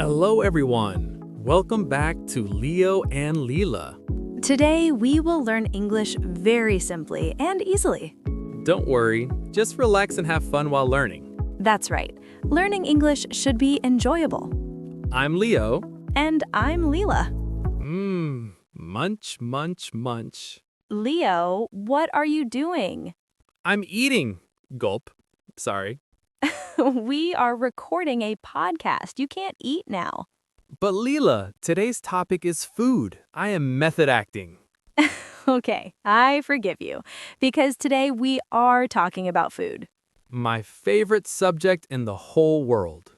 Hello, everyone. Welcome back to Leo and Lila. Today, we will learn English very simply and easily. Don't worry, just relax and have fun while learning. That's right. Learning English should be enjoyable. I'm Leo. And I'm Lila. Munch, munch, munch. Leo, what are you doing? I'm eating. Gulp. Sorry. We are recording a podcast. You can't eat now. But Lila, today's topic is food. I am method acting. Okay, I forgive you, because today we are talking about food. My favorite subject in the whole world.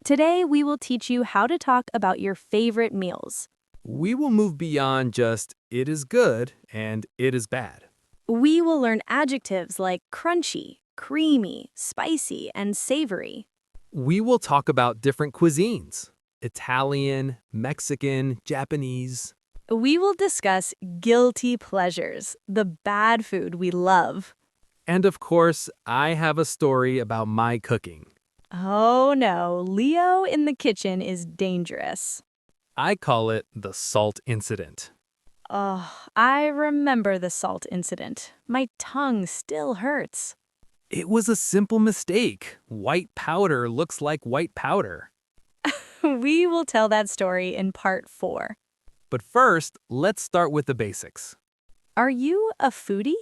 Today, we will teach you how to talk about your favorite meals. We will move beyond just it is good and it is bad. We will learn adjectives like crunchy, creamy, spicy, and savory. We will talk about different cuisines. Italian, Mexican, Japanese. We will discuss guilty pleasures, the bad food we love. And of course, I have a story about my cooking. Oh no, Leo in the kitchen is dangerous. I call it the salt incident. Oh, I remember the salt incident. My tongue still hurts. It was a simple mistake. White powder looks like white powder. We will tell that story in part 4. But first, let's start with the basics. Are you a foodie?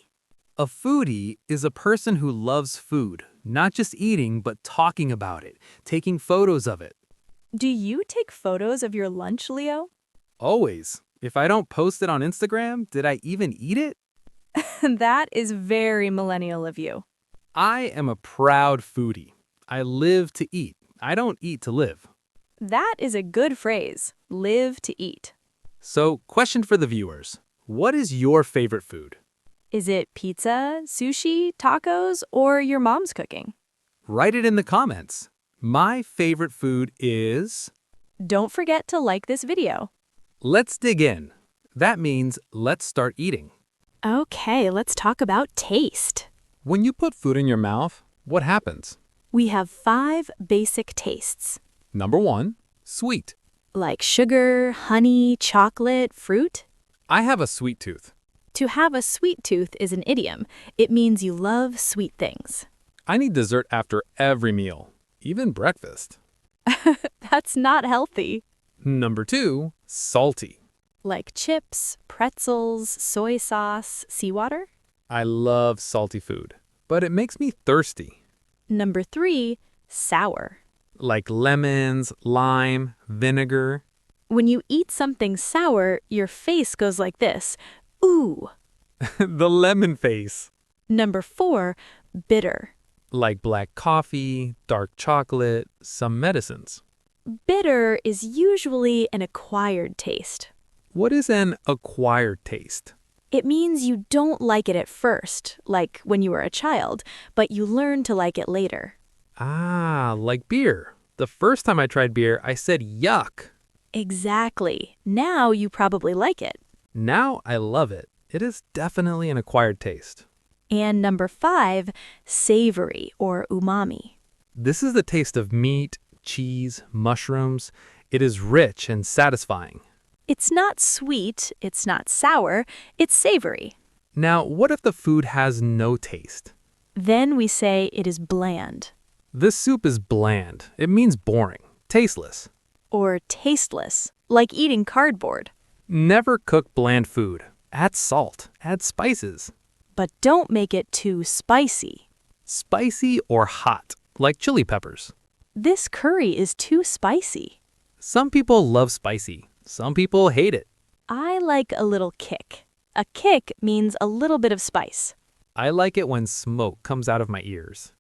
A foodie is a person who loves food, not just eating, but talking about it, taking photos of it. Do you take photos of your lunch, Leo? Always. If I don't post it on Instagram, did I even eat it? That is very millennial of you. I am a proud foodie. I live to eat. I don't eat to live. That is a good phrase, live to eat. So, question for the viewers. What is your favorite food? Is it pizza, sushi, tacos, or your mom's cooking? Write it in the comments. My favorite food is... Don't forget to like this video. Let's dig in. That means let's start eating. Okay, let's talk about taste. When you put food in your mouth, what happens? We have 5 basic tastes. Number 1, sweet. Like sugar, honey, chocolate, fruit. I have a sweet tooth. To have a sweet tooth is an idiom. It means you love sweet things. I need dessert after every meal, even breakfast. That's not healthy. Number 2, salty. Like chips, pretzels, soy sauce, seawater. I love salty food, but it makes me thirsty. Number 3, sour. Like lemons, lime, vinegar. When you eat something sour, your face goes like this. Ooh. The lemon face. Number 4, bitter. Like black coffee, dark chocolate, some medicines. Bitter is usually an acquired taste. What is an acquired taste? It means you don't like it at first, like when you were a child, but you learn to like it later. Ah, like beer. The first time I tried beer, I said yuck. Exactly. Now you probably like it. Now I love it. It is definitely an acquired taste. And number 5, savory or umami. This is the taste of meat, cheese, mushrooms. It is rich and satisfying. It's not sweet, it's not sour, it's savory. Now, what if the food has no taste? Then we say it is bland. This soup is bland. It means boring, tasteless. Or tasteless, like eating cardboard. Never cook bland food. Add salt, add spices. But don't make it too spicy. Spicy or hot, like chili peppers. This curry is too spicy. Some people love spicy. Some people hate it. I like a little kick. A kick means a little bit of spice. I like it when smoke comes out of my ears.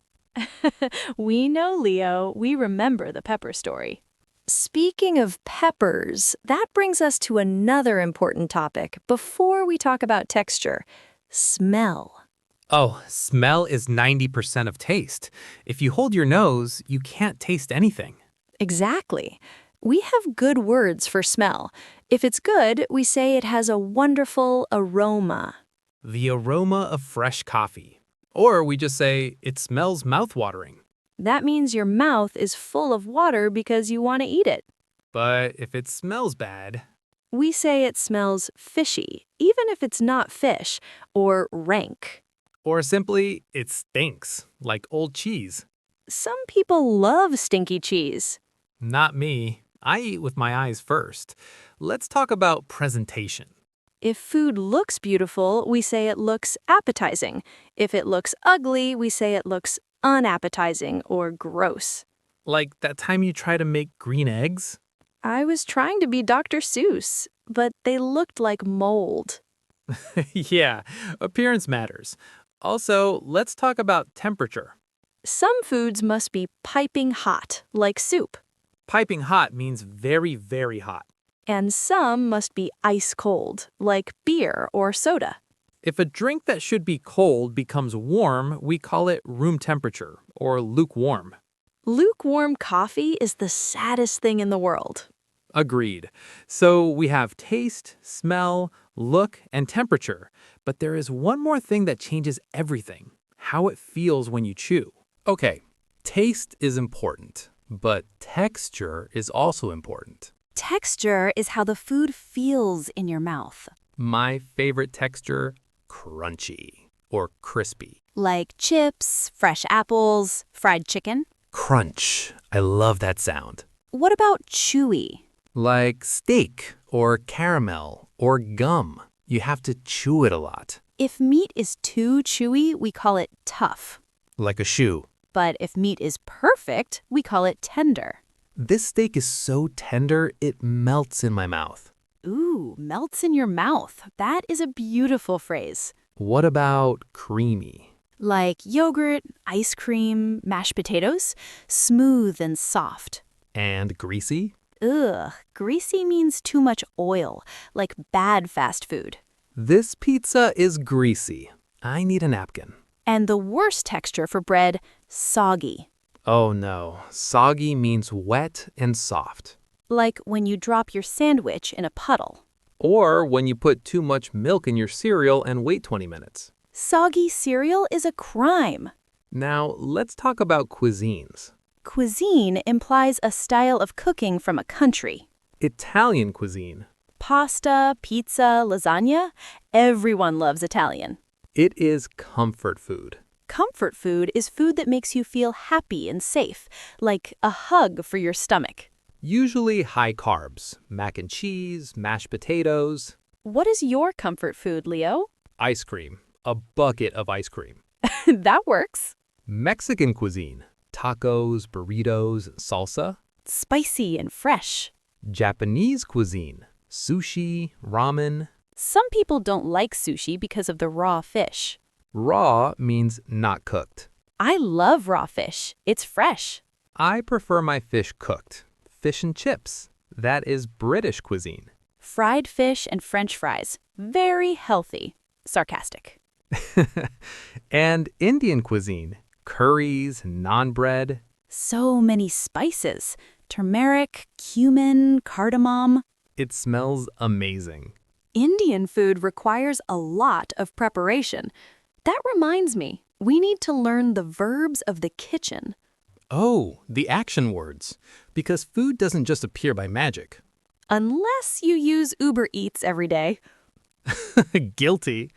We know, Leo. We remember the pepper story. Speaking of peppers, that brings us to another important topic before we talk about texture. Smell. Oh, smell is 90% of taste. If you hold your nose, you can't taste anything. Exactly. We have good words for smell. If it's good, we say it has a wonderful aroma. The aroma of fresh coffee. Or we just say it smells mouth-watering. That means your mouth is full of water because you want to eat it. But if it smells bad, We say it smells fishy, even if it's not fish, or rank. or simply it stinks, like old cheese. Some people love stinky cheese. Not me. I eat with my eyes first. Let's talk about presentation. If food looks beautiful, we say it looks appetizing. If it looks ugly, we say it looks unappetizing or gross. Like that time you try to make green eggs? I was trying to be Dr. Seuss, but they looked like mold. Yeah, appearance matters. Also, let's talk about temperature. Some foods must be piping hot, like soup, Piping hot means very, very hot. and some must be ice cold, like beer or soda. If a drink that should be cold becomes warm, we call it room temperature or lukewarm. Lukewarm coffee is the saddest thing in the world. Agreed. So we have taste, smell, look, and temperature. But there is one more thing that changes everything: how it feels when you chew. Okay, taste is important, but texture is also important. Texture is how the food feels in your mouth, My favorite texture, crunchy or crispy. like chips, fresh apples, fried chicken. Crunch. I love that sound. What about chewy? Like steak or caramel or gum. You have to chew it a lot. If meat is too chewy, we call it tough. Like a shoe. But if meat is perfect, we call it tender. This steak is so tender, it melts in my mouth. Ooh, melts in your mouth. That is a beautiful phrase. What about creamy? Like yogurt, ice cream, mashed potatoes, smooth and soft. And greasy? Ugh, greasy means too much oil, like bad fast food. This pizza is greasy. I need a napkin. And the worst texture for bread, soggy. Oh no, soggy means wet and soft. Like when you drop your sandwich in a puddle. Or when you put too much milk in your cereal and wait 20 minutes. Soggy cereal is a crime. Now, let's talk about cuisines. Cuisine implies a style of cooking from a country. Italian cuisine. Pasta, pizza, lasagna, everyone loves Italian. It is comfort food. Comfort food is food that makes you feel happy and safe, like a hug for your stomach. Usually high carbs, mac and cheese, mashed potatoes, What is your comfort food, Leo? ice cream, a bucket of ice cream. That works. Mexican cuisine, tacos, burritos, salsa. Spicy and fresh. Japanese cuisine, sushi, ramen. Some people don't like sushi because of the raw fish. Raw means not cooked. I love raw fish. It's fresh. I prefer my fish cooked. Fish and chips. That is British cuisine. Fried fish and French fries. Very healthy. Sarcastic. And Indian cuisine, curries, naan bread. So many spices. Turmeric, cumin, cardamom. It smells amazing. Indian food requires a lot of preparation. That reminds me, we need to learn the verbs of the kitchen. Oh, the action words. Because food doesn't just appear by magic. Unless you use Uber Eats every day. Guilty.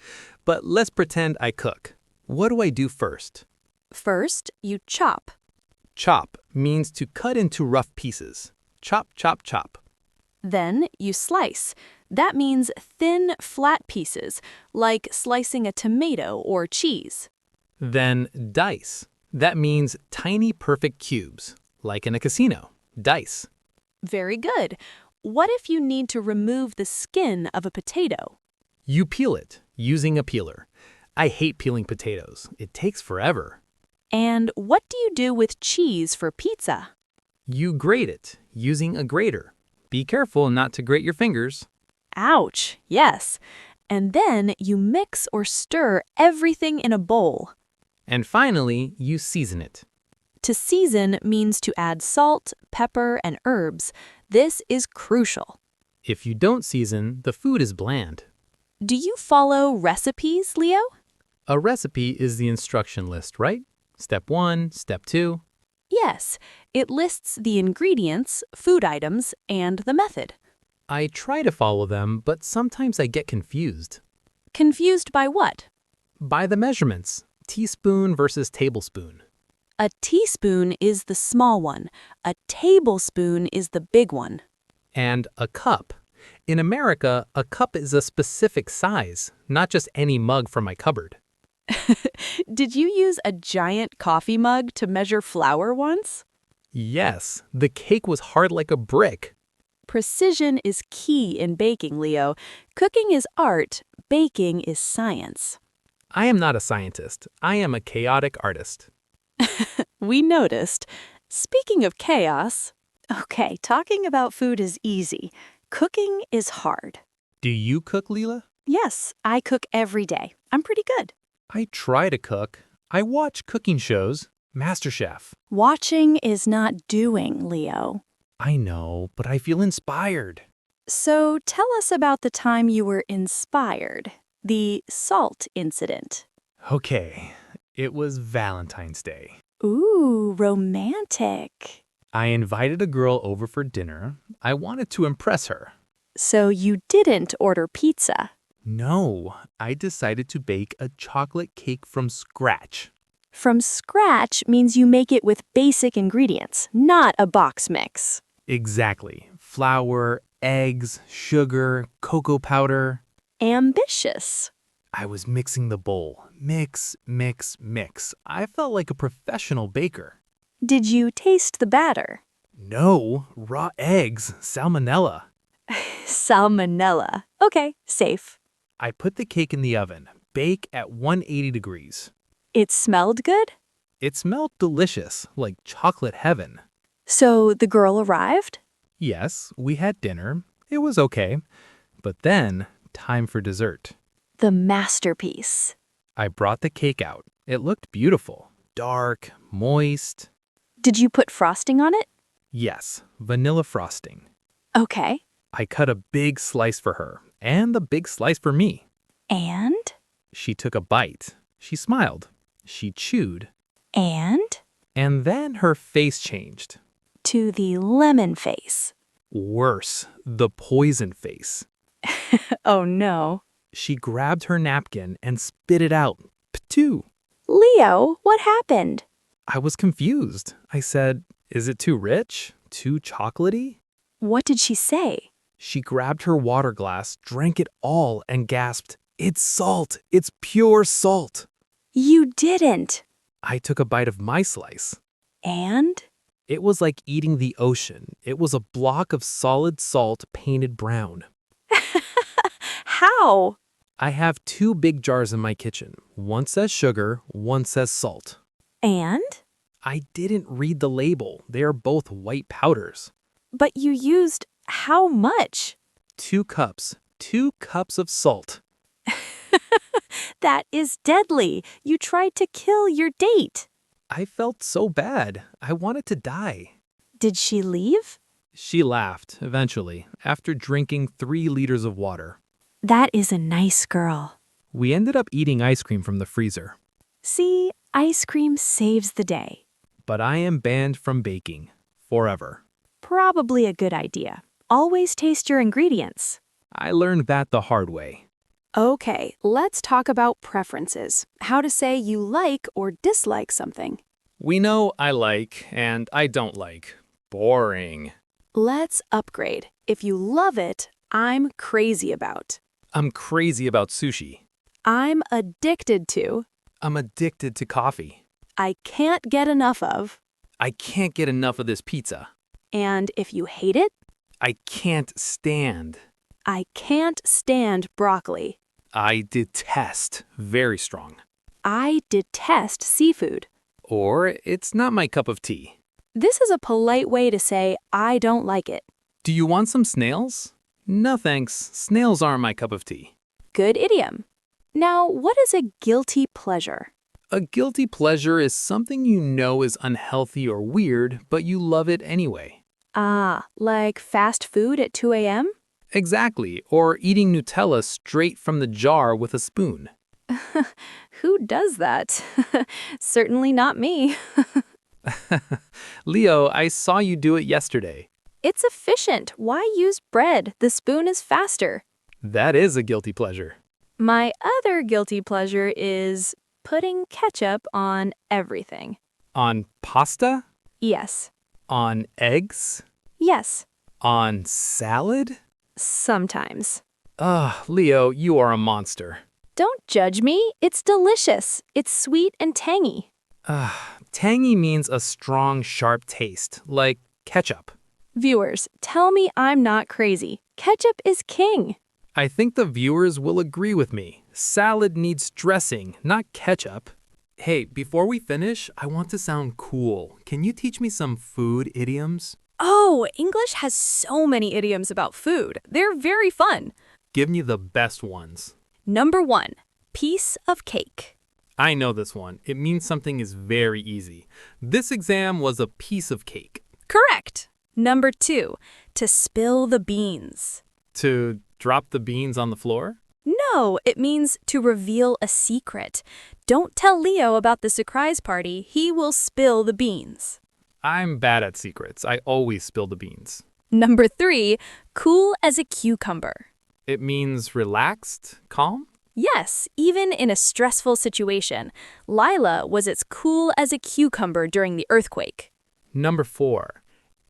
But let's pretend I cook. What do I do first? First, you chop. Chop means to cut into rough pieces. Chop, chop, chop. Then you slice. That means thin, flat pieces, like slicing a tomato or cheese. Then dice. That means tiny perfect cubes, like in a casino. Dice. Very good. What if you need to remove the skin of a potato? You peel it using a peeler. I hate peeling potatoes. It takes forever. And what do you do with cheese for pizza? You grate it using a grater. Be careful not to grate your fingers. Ouch, yes. And then you mix or stir everything in a bowl. And finally, you season it. To season means to add salt, pepper, and herbs. This is crucial. If you don't season, the food is bland. Do you follow recipes, Leo? A recipe is the instruction list, right? Step 1, step 2. Yes, it lists the ingredients, food items, and the method. I try to follow them, but sometimes I get confused. Confused by what? By the measurements, teaspoon versus tablespoon. A teaspoon is the small one. A tablespoon is the big one. And a cup. In America, a cup is a specific size, not just any mug from my cupboard. Did you use a giant coffee mug to measure flour once? Yes, the cake was hard like a brick. Precision is key in baking, Leo. Cooking is art, baking is science. I am not a scientist. I am a chaotic artist. We noticed. Speaking of chaos, Okay, talking about food is easy. Cooking is hard. Do you cook, Lila? Yes, I cook every day. I'm pretty good. I try to cook. I watch cooking shows. MasterChef. Watching is not doing, Leo. I know, but I feel inspired. So tell us about the time you were inspired. The salt incident. Okay, it was Valentine's Day. Ooh, romantic. I invited a girl over for dinner. I wanted to impress her. So you didn't order pizza. No, I decided to bake a chocolate cake from scratch. From scratch means you make it with basic ingredients, not a box mix. Exactly. Flour, eggs, sugar, cocoa powder. Ambitious. I was mixing the bowl. Mix, mix, mix. I felt like a professional baker. Did you taste the batter? No, raw eggs, salmonella. Salmonella. Okay, safe. I put the cake in the oven, bake at 180 degrees. It smelled good? It smelled delicious, like chocolate heaven. So the girl arrived? Yes, we had dinner. It was okay. But then, time for dessert. The masterpiece. I brought the cake out. It looked beautiful. Dark, moist. Did you put frosting on it? Yes, vanilla frosting. Okay. I cut a big slice for her, and a big slice for me. And? She took a bite. She smiled. She chewed. And? And then her face changed. To the lemon face. Worse, the poison face. Oh no. She grabbed her napkin and spit it out. Ptoo! Leo, what happened? I was confused. I said, "Is it too rich? Too chocolatey?" What did she say? She grabbed her water glass, drank it all, and gasped, "It's salt! It's pure salt!" You didn't. I took a bite of my slice. And? It was like eating the ocean. It was a block of solid salt painted brown. How? I have 2 big jars in my kitchen. One says sugar, one says salt. And? I didn't read the label. They are both white powders. But you used how much? 2 cups. 2 cups of salt. That is deadly. You tried to kill your date. I felt so bad. I wanted to die. Did she leave? She laughed, eventually, after drinking 3 liters of water. That is a nice girl. We ended up eating ice cream from the freezer. See, ice cream saves the day. But I am banned from baking. Forever. Probably a good idea. Always taste your ingredients. I learned that the hard way. Okay, let's talk about preferences. How to say you like or dislike something. We know I like and I don't like. Boring. Let's upgrade. If you love it, I'm crazy about. I'm crazy about sushi. I'm addicted to. I'm addicted to coffee. I can't get enough of. I can't get enough of this pizza. And if you hate it, I can't stand. I can't stand broccoli. I detest. Very strong. I detest seafood. Or it's not my cup of tea. This is a polite way to say I don't like it. Do you want some snails? No thanks. Snails aren't my cup of tea. Good idiom. Now, what is a guilty pleasure? A guilty pleasure is something you know is unhealthy or weird, but you love it anyway. Ah, like fast food at 2 a.m.? Exactly, or eating Nutella straight from the jar with a spoon. Who does that? Certainly not me. Leo, I saw you do it yesterday. It's efficient. Why use bread? The spoon is faster. That is a guilty pleasure. My other guilty pleasure is putting ketchup on everything. On pasta? Yes. On eggs? Yes. On salad? Sometimes. Ugh, Leo, you are a monster. Don't judge me. It's delicious. It's sweet and tangy. Tangy means a strong, sharp taste, like ketchup. Viewers, tell me I'm not crazy. Ketchup is king. I think the viewers will agree with me. Salad needs dressing, not ketchup. Hey, before we finish, I want to sound cool. Can you teach me some food idioms? Oh, English has so many idioms about food. They're very fun. Give me the best ones. Number 1, piece of cake. I know this one. It means something is very easy. This exam was a piece of cake. Correct. Number 2, to spill the beans. To drop the beans on the floor? No, it means to reveal a secret. Don't tell Leo about the surprise party. He will spill the beans. I'm bad at secrets. I always spill the beans. Number 3, cool as a cucumber. It means relaxed, calm? Yes, even in a stressful situation. Lila was as cool as a cucumber during the earthquake. Number 4,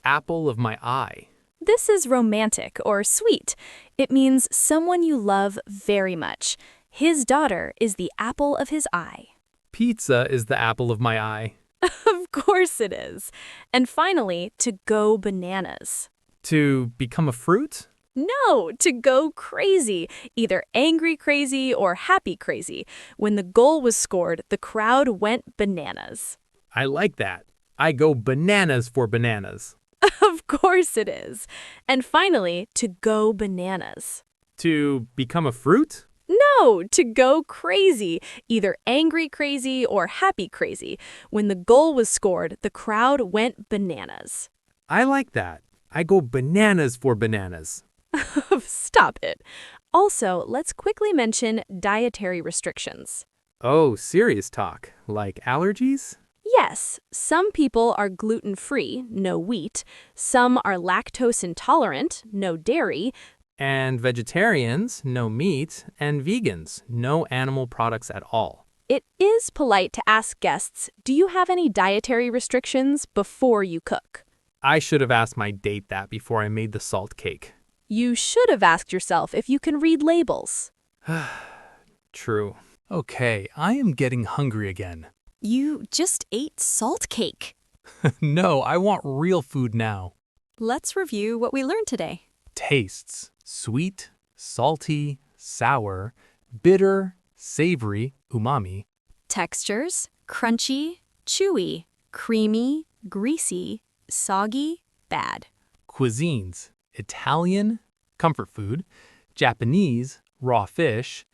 apple of my eye. This is romantic or sweet. It means someone you love very much. His daughter is the apple of his eye. Pizza is the apple of my eye. Of course it is. And finally, to go bananas. To become a fruit? No, to go crazy, either angry crazy or happy crazy. When the goal was scored, the crowd went bananas. I like that. I go bananas for bananas. Of course it is. And finally, to go bananas. To become a fruit? No, to go crazy, either angry crazy or happy crazy. When the goal was scored, the crowd went bananas. I like that. I go bananas for bananas. Stop it. Also, let's quickly mention dietary restrictions. Oh, serious talk. Like allergies? Yes, some people are gluten-free, no wheat. Some are lactose intolerant, no dairy. And vegetarians, no meat. And vegans, no animal products at all. It is polite to ask guests, do you have any dietary restrictions before you cook? I should have asked my date that before I made the salt cake. You should have asked yourself if you can read labels. True. Okay, I am getting hungry again. You just ate salt cake. No, I want real food now. Let's review what we learned today. Tastes: sweet, salty, sour, bitter, savory, umami. Textures: crunchy, chewy, creamy, greasy, soggy, bad. Cuisines: Italian, comfort food, Japanese, raw fish,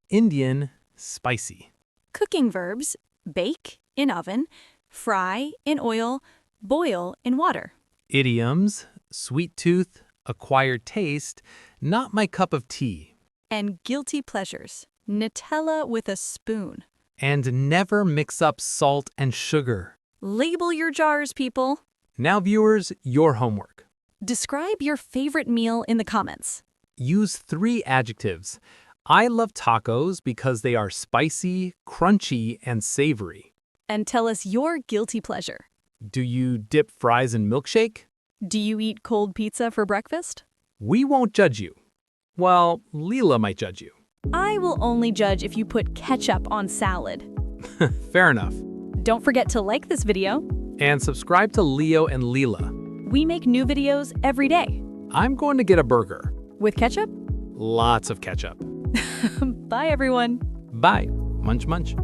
Indian, spicy. Cooking verbs: bake in oven, fry in oil, boil in water. Idioms: sweet tooth, acquired taste, not my cup of tea. And guilty pleasures: Nutella with a spoon. And never mix up salt and sugar. Label your jars, people. Now, viewers, your homework. Describe your favorite meal in the comments. Use 3 adjectives. I love tacos because they are spicy, crunchy, and savory. And tell us your guilty pleasure. Do you dip fries in milkshake? Do you eat cold pizza for breakfast? We won't judge you. Well, Lila might judge you. I will only judge if you put ketchup on salad. Fair enough. Don't forget to like this video. And subscribe to Leo and Lila. We make new videos every day. I'm going to get a burger. With ketchup? Lots of ketchup. Bye, everyone. Bye. Munch munch.